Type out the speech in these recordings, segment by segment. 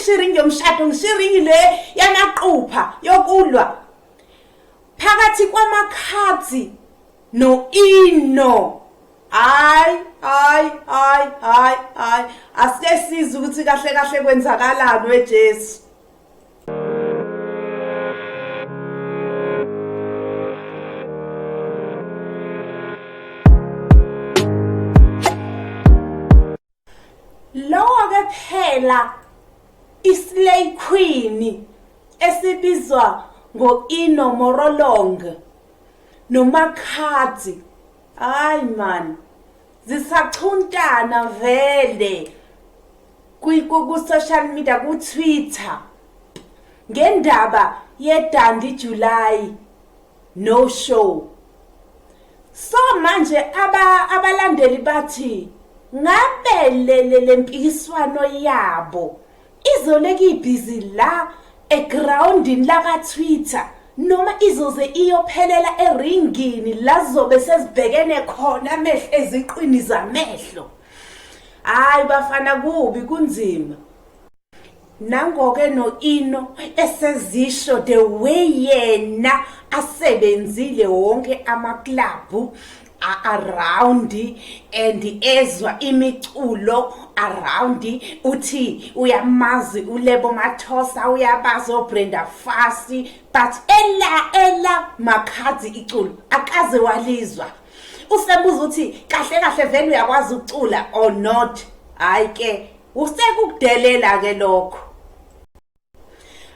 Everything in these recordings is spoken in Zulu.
ngisho iringi yomshado ngisho iringi le yamaqupha yokulwa phakathi kwaMakhadzi no Inno. Hayi asike siza ukuthi kahle kahle kwenzakalani weJesu. Lowo ke phela islay queen esibizwa ngo-Inno Morolong noMakhadzi. Hayi man, zisachuntana vele ku-social media, ku-Twitter ngendaba yedandi July no show. So manje abalandeli bathi ngabe le mpikiswano yabo izoleke ibhizi la egroundini la ka-Twitter noma izoze iyophelela eringini la zobe sezibhekene khona amehlo eziqwini zamehlo. Hayi bafana kubi kunzima. Nangoke no Inno esezisho the way yena asebenzile wonke amaklabu around and ezwa imiculo around uthi uyamazi uLebo Mathosa uyabazo Brenda Fassie but ela Makhadzi iculo akaze walizwa. Usebuza uthi kahle kahle vele uyakwazi ukucula or not. Hayi ke usekukudelela ke lokho.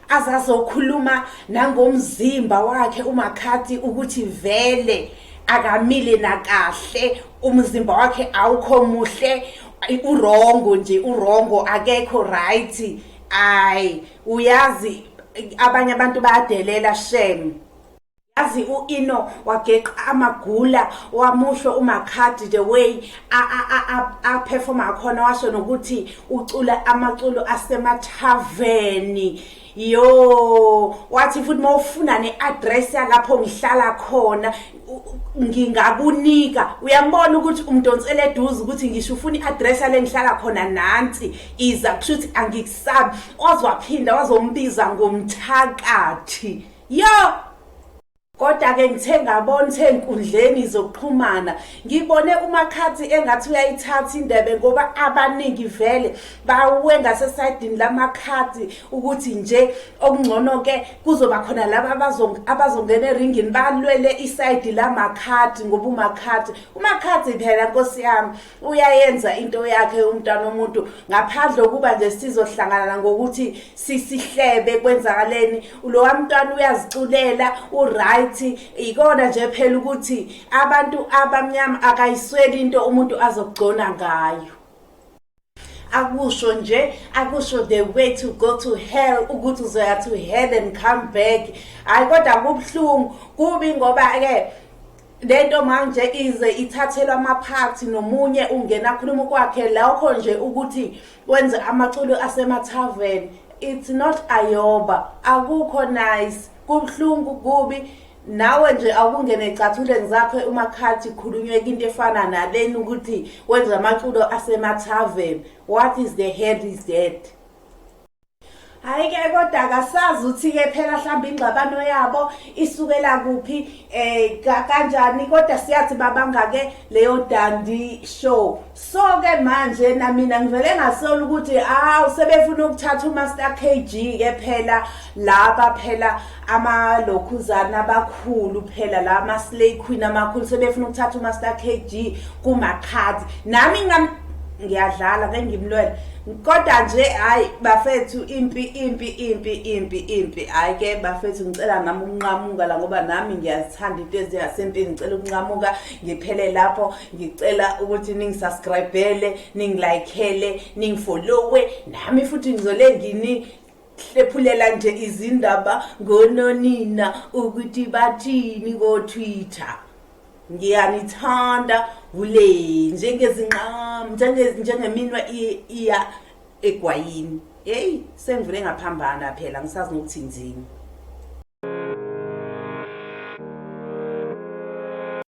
Azazokhuluma nangomzimba wakhe uMakhadzi ukuthi vele akamile nakahle, umzimba wakhe awukho muhle, urongo akekho right. Ay uyazi abanye abantu bayadelela shame. Yazi uInno wageqa amagula wamusho uMakhadzi the way a perform akhona, washo nokuthi ucula amaculo asematarven. Yo wathi futhi mawufuna neaddress yalapho ngihlala khona ngingakunika. Uyambona ukuthi umdonsele eduze ukuthi ngisho ufuna iaddress yale ngihlala khona nansi iza kushuthi angikusabi. Ozwaphinda wazombiza ngomthakathi. Yo kodwa ke ngithe ngabona enkundleni zokuxhumana ngibone uMakhadzi engathi uyayithatha indebe ngoba abaningi vele bawenga sesayidini lamaKhadzi ukuthi nje okungcono ke kuzoba khona laba abazongena eringini balwele isayidi lamaKhadzi ngoba uMakhadzi phela Nkosi yami uyayenza into yakhe umntwana womuntu ngaphandle kuba nje sizohlangana ngokuthi sisihlebe kwenzakaleni. Lo wamntwana uyaziculela uright. Ikona nje phela ukuthi abantu abamnyama akayisweli into umuntu azogcona ngayo. Akusho the way to go to hell ukuthi uzoya to hell and come back. Hayi kodwa kubhlungu kubi ngoba ke lento manje ize ithathelwa amaphathi nomunye ungena khuluma kwakhe lakho nje ukuthi wenze amaculo asematarven. It's not ayoba, akukho nice, kubhlungu kubi. Nawe nje awungene ecathuleni zakho uMakhadzi khulunywe into efana naleni ukuthi wenza amaculo asematarven. What is the hell is that? Hayi ke kodwa akasazi uthi ke phela mhlawumbe ingxabano yabo isukela kuphi kanjani, kodwa siyathi babanga ke leyo dandi show. So ke manje na mina ngivele ngasola ukuthi sebefuna ukuthatha uMaster KG ke phela laba phela amalokhuzana abakhulu phela la ama-slay queen amakhulu sebefuna ukuthatha uMaster KG kuMakhadzi. Nami ngiyadlala ngengimlwele kodwa nje hayi bafethu impi. Hayi ke bafethu ngicela nami ukunqamuka la ngoba nami ngiyazithanda into ezingasempini. Ngicela ukunqamuka ngiphele lapho. Ngicela ukuthi ningisubscribele, ningilikele, ningifollowe. Nami futhi ngizole ngini hlephulela nje izindaba ngononina ukuthi bathini ko Twitter. Ngiyanithanda ule njengezinqam njengeminwa iya egwayini. Hey sengivule ngaphambana phela ngisazi nokuthi nzima.